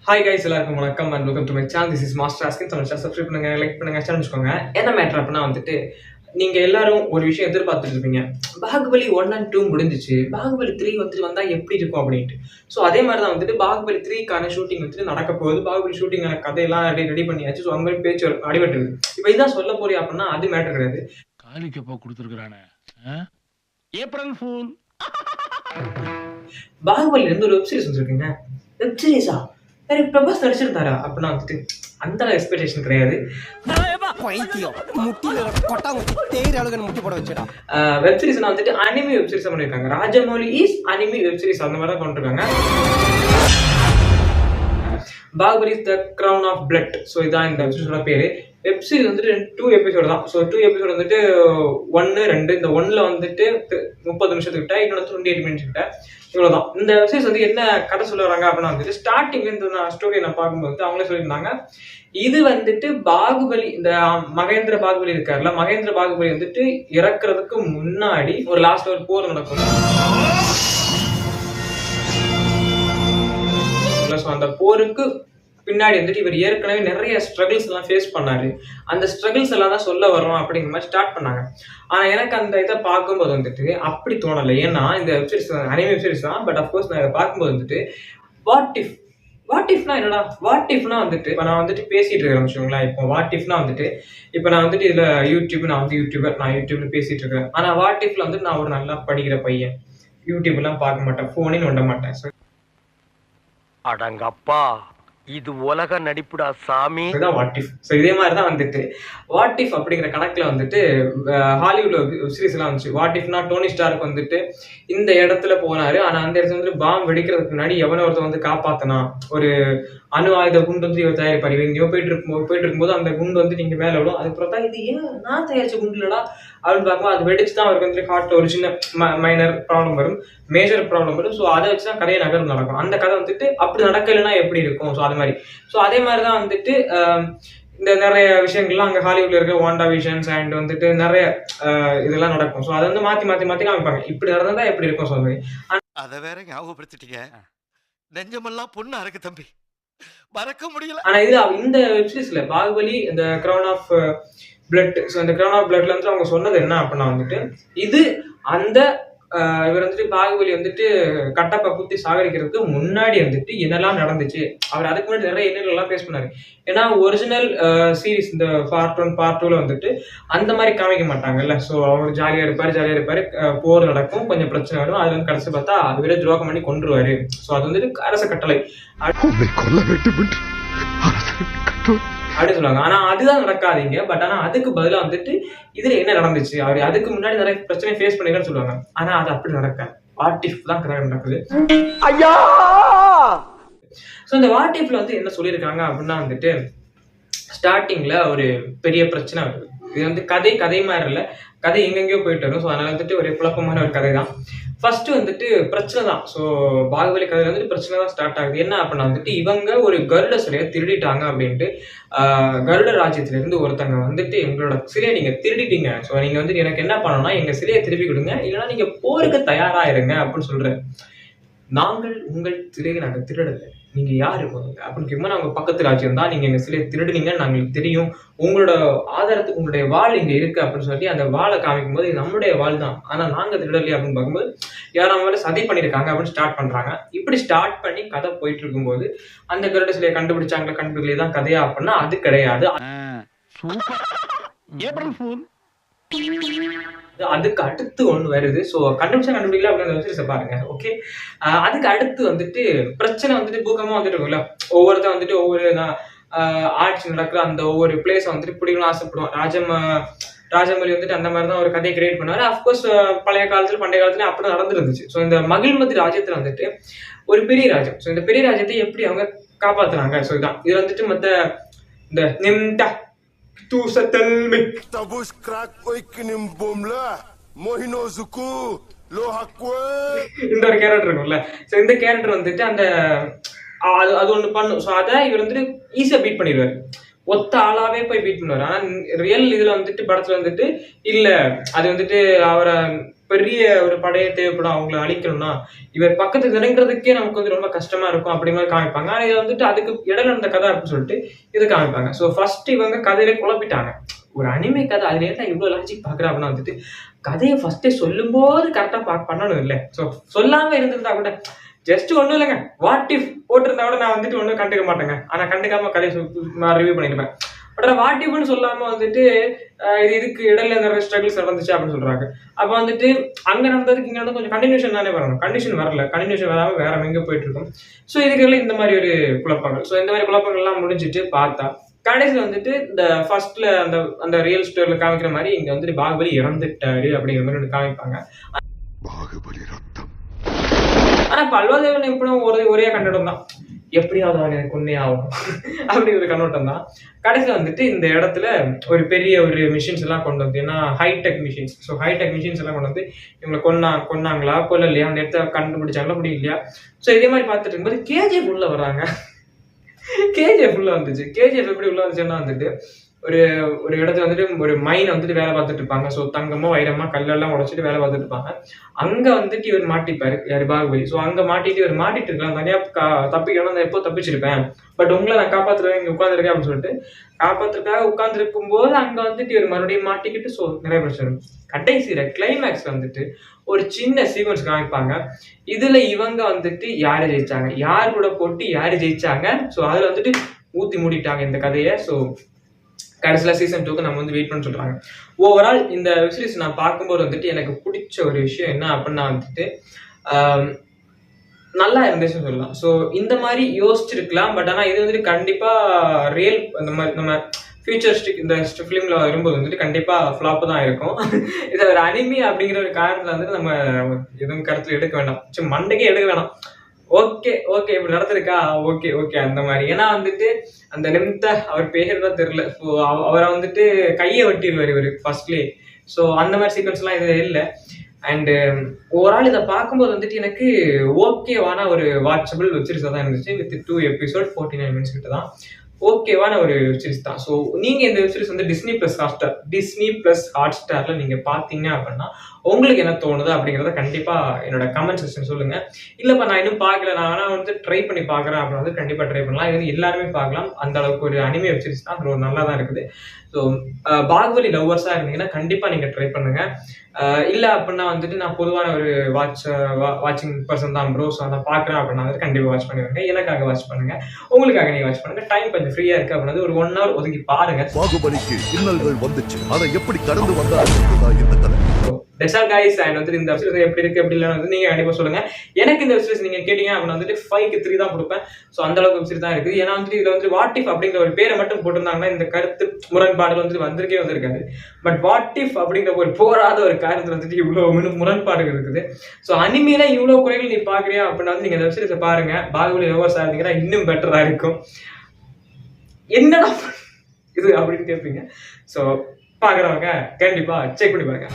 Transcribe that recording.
Hi guys, எல்லாருக்கும் வணக்கம் and welcome to my channel. This is master Askin. Tamil subscribe பண்ணுங்க, like பண்ணுங்க, channel. என்ன மேட்டர் அப்படின்னா வந்துட்டு நீங்க எல்லாரும் ஒரு விஷயம் எதிர்பார்த்துட்டு இருப்பீங்க. பாகுபலி 1 and 2 முடிஞ்சிச்சு, பாகுபலி 3 வந்துட்டு வந்தா எப்படி இருக்கும் அப்படின்ட்டு. ஸோ அதே மாதிரி தான் வந்துட்டு பாகுபலி 3க்கான ஷூட்டிங் வந்துட்டு நடக்க போகுது. பாகுபலி ஷூட்டிங்கான கதையெல்லாம் ரெடி பண்ணியாச்சு. ஸோ அந்த மாதிரி பேச்சு அடிபட்டு இருக்கு. இப்போ இதான் சொல்ல போறியா அப்படின்னா அது மேட்டர் கிடையாது. காலிக்கப்பா கொடுத்துருக்கானே ஏப்ரல் ஃபூல். பாகுபலி இருந்து ஒரு வெப் சீரிஸ் வந்துருக்குங்க. வெப் சீரிஸா? வேற பிரபாஸ் நடிச்சிருந்தாரா அப்படின்னா வந்துட்டு அந்த எக்ஸ்பெக்டேஷன் கிடையாது. வெப் சீரிஸ் வந்துட்டு அனிமி வெப் சீரிஸ் பண்ணிருக்காங்க. Rajamouli is anime web series அந்த மாதிரி தான் கொண்டிருக்காங்க. பாகுபலி த கிரவுன் ஆஃப் பிளட். ஸோ இதான் இந்த வெப் சீரிஸோட பேரு. வெப் சீரிஸ் வந்துட்டு 2 எபிசோடு தான். ஸோ 2 எபிசோடு வந்துட்டு 1, 2. இந்த 1ல வந்துட்டு 30 நிமிஷத்துக்கிட்ட, இன்னொன்று 28 மினிட்ஸ் கிட்ட. இவ்வளவுதான். இந்த வெப் சீரிஸ் வந்து என்ன கதை சொல்ல வராங்க அப்படின்னா வந்துட்டு ஸ்டார்டிங்ல இருந்து நான் ஸ்டோரியை நான் பார்க்கும்போது அவங்களே சொல்லியிருந்தாங்க, இது வந்துட்டு பாகுபலி, இந்த மகேந்திர பாகுபலி இருக்காருல்ல, மகேந்திர பாகுபலி வந்துட்டு இறக்குறதுக்கு முன்னாடி ஒரு லாஸ்ட் ஒரு போர் நடக்கும். அந்த போருக்கு பின்னாடி வந்துட்டு இவர் ஏற்கனவே நிறைய ஸ்ட்ரகிள்ஸ் எல்லாம் ஃபேஸ் பண்ணாரு. அந்த ஸ்ட்ரகிள்ஸ் எல்லாம் தான் சொல்ல வரோம் அப்படிங்கிற மாதிரி ஸ்டார்ட் பண்ணாங்க. ஆனா எனக்கு அந்த இதை பார்க்கும்போது வந்துட்டு அப்படி தோணலை. ஏன்னா இந்த வெப்சீரிஸ் அனிமே வெப்சீரிஸ் தான். பட் அஃப்கோர்ஸ் நான் இதை பார்க்கும்போது வந்துட்டு வாட் இஃப்னா என்னடா, வாட் இஃப்னா வந்துட்டு இப்போ நான் வந்துட்டு பேசிட்டு இருக்கிறேன் வச்சுக்கோங்களேன். இப்போ வாட் இஃப்னா வந்துட்டு இப்போ நான் வந்துட்டு இதுல யூடியூப், நான் வந்து யூடியூபர், நான் யூடியூப்ல பேசிட்டு இருக்கிறேன். ஆனா வாட் இஃப்ல வந்துட்டு நான் ஒரு நல்லா படிக்கிற பையன், யூடியூப் எல்லாம் பார்க்க மாட்டேன், போனே நோண்ட மாட்டேன். அடங்கப்பா, இது உலக நடிப்புடா சாமி. What if. ஸோ இதே மாதிரி தான் வந்துட்டு வாட் இஃப் அப்படிங்கிற கணக்குல வந்துட்டு ஹாலிவுட்ல சீரிஸ் எல்லாம் வந்துச்சு. வாட் இஃப்னா டோனி ஸ்டார்க் வந்துட்டு இந்த இடத்துல போனாரு, ஆனா அந்த இடத்துல வந்து பாம்பு வெடிக்கிறதுக்கு முன்னாடி எவனோ ஒருத்தர் வந்து காப்பாத்தினா, ஒரு அணு ஆயுத குண்டு வந்து இவர் தயாரிப்பாரு. இவங்க போயிட்டு இருக்கும்போது அந்த குண்டு வந்து நீங்க மேல விடும். அதுக்கப்புறம் தான் இது ஏன் நான் தயாரிச்ச குண்டு இல்லடா அப்படின்னு பார்க்கும்போது அது வெடிச்சு தான் அவருக்கு வந்து ஹார்ட்ல ஒரு சின்ன மைனர் ப்ராப்ளம் வரும், மேஜர் ப்ராப்ளம் வரும். ஸோ அதை வச்சுதான் கதையை நகர்வு நடக்கும். அந்த கதை வந்துட்டு அப்படி நடக்கலைன்னா எப்படி இருக்கும்? ஸோ அது மாதிரி. ஸோ அதே மாதிரி தான் வந்துட்டு இந்த நிறைய விஷயங்கள்லாம் அங்கே ஹாலிவுட்ல இருக்க வாண்டா விஷன்ஸ் அண்ட் வந்துட்டு நிறைய இதெல்லாம் நடக்கும். ஸோ அதை வந்து மாத்தி காமிப்பாங்க. இப்படி நடந்தா எப்படி இருக்கும்? ஸோ அதை வேற ஞாபகப்படுத்திட்டீங்க. நெஞ்சமெல்லாம் பொண்ணா இருக்கு தம்பி, மறக்க முடியல. ஆனா இது இந்த வெப்சீரிஸ்ல பாகுபலி இந்த கிரவுன் ஆஃப் பிளட். ஸோ இந்த கிரவுன் ஆஃப் பிளட்ல வந்து அவங்க சொன்னது என்ன அப்படின்னா வந்துட்டு இது அந்த இவர் வந்துட்டு பாகுபலி வந்துட்டு கட்டப்பா குத்தி சாகடிக்கிறதுக்கு முன்னாடி வந்துட்டு என்னெல்லாம் நடந்துச்சு, அவர் அதுக்கு முன்னாடி நிறைய இன்னெல்லாம் ஃபேஸ் பண்ணாரு. ஏன்னா ஒரிஜினல் சீரிஸ் இந்த பார்ட் 1 பார்ட் 2ல வந்துட்டு அந்த மாதிரி காமிக்க மாட்டாங்கல்ல. ஸோ அவர் ஜாலியா இருப்பாரு, போர் நடக்கும், கொஞ்சம் பிரச்சனை வரும், அதுல வந்து கடைசி பார்த்தா அது விட துரோகம் பண்ணி கொன்றுவாரு. ஸோ அது வந்துட்டு அரச கட்டளை அப்படின்னு சொல்லுவாங்க. ஆனா அதுதான் நடக்காதீங்க. பட் ஆனா அதுக்கு பதிலா வந்துட்டு இதுல என்ன நடந்துச்சு, அவர் அதுக்கு முன்னாடி நிறைய பிரச்சனை ஃபேஸ் பண்ணிருக்கான்னு சொல்லுவாங்க. ஆனா அது அப்படி நடக்காது. வாட் இஃப் தான் நடக்குது. ஸோ இந்த வாட் இஃப்ல வந்து என்ன சொல்லியிருக்காங்க அப்படின்னா வந்துட்டு ஸ்டார்டிங்ல ஒரு பெரிய பிரச்சனை வருது. இது வந்து கதை மாதிரி இல்லை, கதை எங்கெங்கயோ போயிட்டு வரும். ஸோ அதனால வந்துட்டு ஒரு குழப்பமான ஒரு கதை தான். ஃபர்ஸ்ட் வந்துட்டு பிரச்சனை தான். ஸோ பாகுபலி கதையில வந்துட்டு பிரச்சனை தான் ஸ்டார்ட் ஆகுது. என்ன அப்படின்னா வந்துட்டு இவங்க ஒரு கருட சிலையை திருடிட்டாங்க அப்படின்ட்டு கருட ராஜ்யத்துல இருந்து ஒருத்தங்க வந்துட்டு எங்களோட சிலையை நீங்க திருடிட்டீங்க, ஸோ நீங்க வந்துட்டு எனக்கு என்ன பண்ணணும்னா எங்க சிலையை திருப்பி கொடுங்க, இல்லைன்னா நீங்க போருக்கு தயாரா இருங்க அப்படின்னு சொல்றேன். நாங்கள் உங்கள் சிலையை நாங்கள் திருடலை, நீங்க யாரு அப்படின்னு கேட்கும்போது அவங்க பக்கத்து ராஜ்யம் தான், நீங்க எங்க சிலையை திருடுனீங்க நாங்களுக்கு தெரியும், உங்களோட ஆதாரத்துக்கு உங்களுடைய வாள் இங்க இருக்கு அப்படின்னு சொல்லி அந்த வாளை காமிக்கும் போது நம்மளுடைய வாள் தான், ஆனா நாங்க திருடலையே அப்படின்னு பார்க்கும்போது யாரும் அவங்க சதி பண்ணிருக்காங்க அப்படின்னு ஸ்டார்ட் பண்றாங்க. இப்படி ஸ்டார்ட் பண்ணி கதை போயிட்டு இருக்கும்போது அந்த கருட சிலையை கண்டுபிடிச்சாங்க, கண்டுபிடிக்கலையே தான் கதையா அப்படின்னா அது கிடையாது. அதுக்கு அடுத்து ஒண்ணு வருது. ஸோ கண்டுபிடிக்கல அப்படின்னு பாருங்க. ஓகே, அதுக்கு அடுத்து வந்துட்டு பிரச்சனை வந்துட்டு பூகமா வந்துட்டு இருக்கும்ல, ஒவ்வொருத்தர் வந்துட்டு ஒவ்வொரு ஆட்சி நடக்கிற அந்த ஒவ்வொரு பிளேஸை வந்துட்டு பிடிக்கணும்னு ஆசைப்படுவோம். ராஜமௌலி வந்துட்டு அந்த மாதிரி தான் ஒரு கதையை கிரியேட் பண்ணுவாரு. அஃப்கோர்ஸ் பண்டைய காலத்துல அப்படி நடந்துருந்துச்சு. ஸோ இந்த மகிழ்மதி ராஜ்யத்துல வந்துட்டு ஒரு பெரிய ராஜ்யம். ஸோ இந்த பெரிய ராஜ்யத்தை எப்படி அவங்க காப்பாத்துறாங்க? ஸோ இதுதான் இது வந்துட்டு மத்த இந்த நிம்டா Tabus crack oikinim bomla mohinozuku lohakwe இந்த ஒரு கேரக்டர் இருக்கும்ல. ஸோ இந்த கேரக்டர் வந்துட்டு அந்த அது ஒண்ணு பண்ணும். ஸோ அதை இவர் வந்துட்டு ஈஸியா பீட் பண்ணிடுவாரு, ஒத்த ஆளாவே போய் பீட் பண்ணுவாரு. ஆனா ரியல் இதுல வந்துட்டு படத்துல வந்துட்டு இல்ல, அது வந்துட்டு அவரை பெரிய ஒரு படையை தேவைப்படும் அவங்களை அழிக்கணும்னா இவர் பக்கத்துக்கு நெருங்குறதுக்கே நமக்கு வந்து ரொம்ப கஷ்டமா இருக்கும் அப்படி மாதிரி காமிப்பாங்க. ஆனா இதை வந்துட்டு அதுக்கு இடையில நடந்த கதை அப்படின்னு சொல்லிட்டு இது காமிப்பாங்க. ஸோ ஃபர்ஸ்ட் இவங்க கதையிலே குழப்பிட்டாங்க. ஒரு அனிமே கதை அதுல ஏன் இவ்வளவு லாஜிக் பாக்குறா அப்படின்னா வந்துட்டு கதையை ஃபர்ஸ்டே சொல்லும் போது கரெக்டா பண்ணணும் இல்லை. ஸோ சொல்லாம இருந்திருந்தா கூட ஜஸ்ட் ஒண்ணும் இல்லைங்க, வாட் இஃப் போட்டிருந்தா கூட நான் வந்துட்டு ஒன்றும் கண்டுக்க மாட்டேங்க. ஆனா கண்டுக்காம கதையை ரிவ்யூ பண்ணிருப்பேன். பட் வாட் இஃப்னு சொல்லாம வந்துட்டு இதுக்கு இடையில நிறைய ஸ்ட்ரகிள்ஸ் நடந்துச்சு அப்படின்னு சொல்றாங்க. அப்ப வந்துட்டு அங்க நடந்ததுக்கு இங்க வந்து கொஞ்சம் கண்டினியூஷன் தானே வரணும். கண்டிஷன் வரல, கண்டினியூஷன் வராம வேற எங்க போயிட்டு இருக்கும். ஸோ இதுக்கெல்லாம் இந்த மாதிரி ஒரு குழப்பங்கள். ஸோ இந்த மாதிரி குழப்பங்கள் எல்லாம் முடிஞ்சிட்டு பார்த்தா கடைசியில் வந்துட்டு இந்த ஃபர்ஸ்ட்ல அந்த அந்த ரியல் ஸ்டோரியில காமிக்கிற மாதிரி இங்க வந்துட்டு பாகுபலி இறந்துட்டாரு அப்படிங்கிற மாதிரி ஒன்று காமிப்பாங்க. பாகுபலி ரத்தம். ஆனா பல்வாதேவன் எப்படியும் ஒரே கண்ணோட்டம் தான், எப்படியாவது அவன் எனக்கு உண்மையே ஆகும் அப்படி ஒரு கண்ணோட்டம் தான். கடைசியில் வந்துட்டு இந்த இடத்துல ஒரு பெரிய ஒரு மிஷின்ஸ் எல்லாம் கொண்டு வந்து, ஏன்னா hitech machines, so hitech machines எல்லாம் கொண்டு வந்து இவங்களை கொன்னாங்களா கொல்லலையா, அந்த இடத்த கண்டுபிடிச்சாங்களா முடியலையா. ஸோ இதே மாதிரி பார்த்துட்டு இருக்கும்போது கேஜிஎஃப் உள்ள வராங்க. கேஜிஎஃப் உள்ள வந்துச்சு. கேஜிஎஃப் எப்படி உள்ள வந்துச்சுன்னா வந்துட்டு ஒரு ஒரு இடத்துல வந்துட்டு ஒரு மைனை வந்துட்டு வேலை பார்த்துட்டு இருப்பாங்க. ஸோ தங்கமோ வைரமா கல்லெல்லாம் உடைச்சிட்டு வேலை பார்த்துட்டு இருப்பாங்க. அங்க வந்துட்டு இவர் மாட்டிப்பாரு, யாரு பாகுபலி. ஸோ அங்க மாட்டிட்டு இவர் மாட்டிட்டு இருக்கலாம், தனியா தப்பிக்கணும், எப்போ தப்பிச்சிருப்பேன், பட் உங்களை நான் காப்பாத்துறேன் இங்க உட்காந்துருக்கேன் அப்படின்னு சொல்லிட்டு காப்பாத்துறதுக்காக உட்கார்ந்து இருக்கும் போது அங்க வந்துட்டு இவர் மறுபடியும் மாட்டிக்கிட்டு ஸோ நிறைய பிரச்சனை. கடைசியில கிளைமேக்ஸ் வந்துட்டு ஒரு சின்ன சீக்வன்ஸ் காமிப்பாங்க. இதுல இவங்க வந்துட்டு யாரு ஜெயிச்சாங்க, யார் கூட போட்டு யாரு ஜெயிச்சாங்க, ஸோ அதுல வந்துட்டு ஊத்தி மூடிட்டாங்க இந்த கதையை. ஸோ கடைசியில் சீசன் 2க்கு நம்ம வந்து வெயிட் பண்ண சொல்றாங்க. ஓவரால் இந்த வெப் சீரிஸ் நான் பார்க்கும்போது வந்துட்டு எனக்கு பிடிச்ச ஒரு விஷயம் என்ன அப்படின்னா வந்துட்டு நல்லா இருந்துச்சுன்னு சொல்லலாம். ஸோ இந்த மாதிரி யோசிச்சிருக்கலாம், பட் ஆனால் இது வந்துட்டு கண்டிப்பா ரியல் அந்த மாதிரி நம்ம ஃபியூச்சரிஸ்டிக் இந்த ஃபிலிம்ல வரும்போது வந்துட்டு கண்டிப்பா ஃபிளாப் தான் இருக்கும். இது ஒரு அனிமி அப்படிங்கிற ஒரு காரணத்துல வந்துட்டு நம்ம எதுவும் கருத்துல எடுக்க வேண்டாம், மண்டைக்கே எடுக்க வேணாம். ஓகே ஓகே இப்படி நடந்திருக்கா, ஓகே ஓகே அந்த மாதிரி. ஏன்னா வந்துட்டு அந்த நிமித்த அவர் பேர் தான் தெரியல. ஸோ அவரை வந்துட்டு கையை வெட்டிடுவார் இவர் ஃபர்ஸ்ட்லேயே. ஸோ அந்த மாதிரி சீக்வன்ஸ் எல்லாம் இது இல்லை. அண்டு ஓவரால் இதை பார்க்கும்போது வந்துட்டு எனக்கு ஓகேவான ஒரு வாட்சபிள் வெப் சீரிஸாக தான் இருந்துச்சு. வித் 2 எபிசோட் 49 மினிட்ஸ் கிட்ட தான் ஓகேவான ஒரு வெப் சீரிஸ் தான். ஸோ நீங்க இந்த வெப் சீரிஸ் வந்து டிஸ்னி பிளஸ் ஹாட் ஸ்டார்ல நீங்க பாத்தீங்க அப்படின்னா உங்களுக்கு என்ன தோணுது அப்படிங்கிறத கண்டிப்பா என்னோட கமெண்ட் செக்ஷன் சொல்லுங்க. இல்லப்பா நான் இன்னும் பார்க்கல, நான் வேணா வந்து ட்ரை பண்ணி பார்க்குறேன் அப்படின்னு வந்து கண்டிப்பா ட்ரை பண்ணலாம். இது வந்து எல்லாருமே பார்க்கலாம், அந்த அளவுக்கு ஒரு அனிமே வெப் சீரிஸ் தான், அது நல்லா தான் இருக்குது. ஸோ பாகுபலி லவ்வர்ஸா இருந்தீங்கன்னா கண்டிப்பா நீங்க ட்ரை பண்ணுங்க. இல்ல அப்படின்னா வந்துட்டு நான் பொதுவான ஒரு வாட்சிங் பர்சன் தான் ப்ரோ, ஸோ நான் பார்க்குறேன் அப்படின்னா வந்து கண்டிப்பா வாட்ச் பண்ணிடுங்க. எனக்காக வாட்ச் பண்ணுங்க, உங்களுக்காக நீங்க வாட்ச் பண்ணுங்க. டைம் கொஞ்சம் ஃப்ரீயா இருக்கு அப்படின்னா ஒரு 1 hour ஒதுக்கி பாருங்க. பாகுபலிக்கு இன்னல்கள் வந்துச்சு, அதை எப்படி கடந்து வந்தாரு இந்த கதை. That's all guys. And வந்து இந்த வெப் சீரிஸ் எப்படி இருக்கு எப்படி இல்லைன்னு வந்து நீங்க கண்டிப்பா சொல்லுங்க. எனக்கு இந்த வெப் சீரிஸ் நீங்க கேட்டீங்க அப்படின்னா வந்துட்டு 5க்கு 3 தான் கொடுப்பேன். ஸோ அந்த அளவுக்கு வெப் சீரிஸ் தான் இருக்குது. ஏன்னா வந்துட்டு இதுல வந்து வாட் இஃப் அப்படிங்கிற ஒரு பேரை மட்டும் போட்டிருந்தாங்கன்னா இந்த கருத்து முரண்பாடுகள் வந்துட்டு வந்திருக்கே வந்திருக்காது. பட் வாட் இஃப் அப்படிங்கிற ஒரு போராத ஒரு காரணத்துல வந்துட்டு இவ்வளவு முரண்பாடுகள் இருக்குது. ஸோ அனிமையில இவ்வளவு குறைகள் நீ பாக்குறியா அப்படின்னா வந்து நீங்க இந்த வெப் சீரிஸை பாருங்க. பாகுபலி லவ்வர்ஸா இருந்தீங்கன்னா இன்னும் பெட்டரா இருக்கும். என்னடா இது அப்படின்னு கேட்பீங்க. ஸோ பாக்குறவங்க கண்டிப்பா செக் பண்ணி பாருங்க.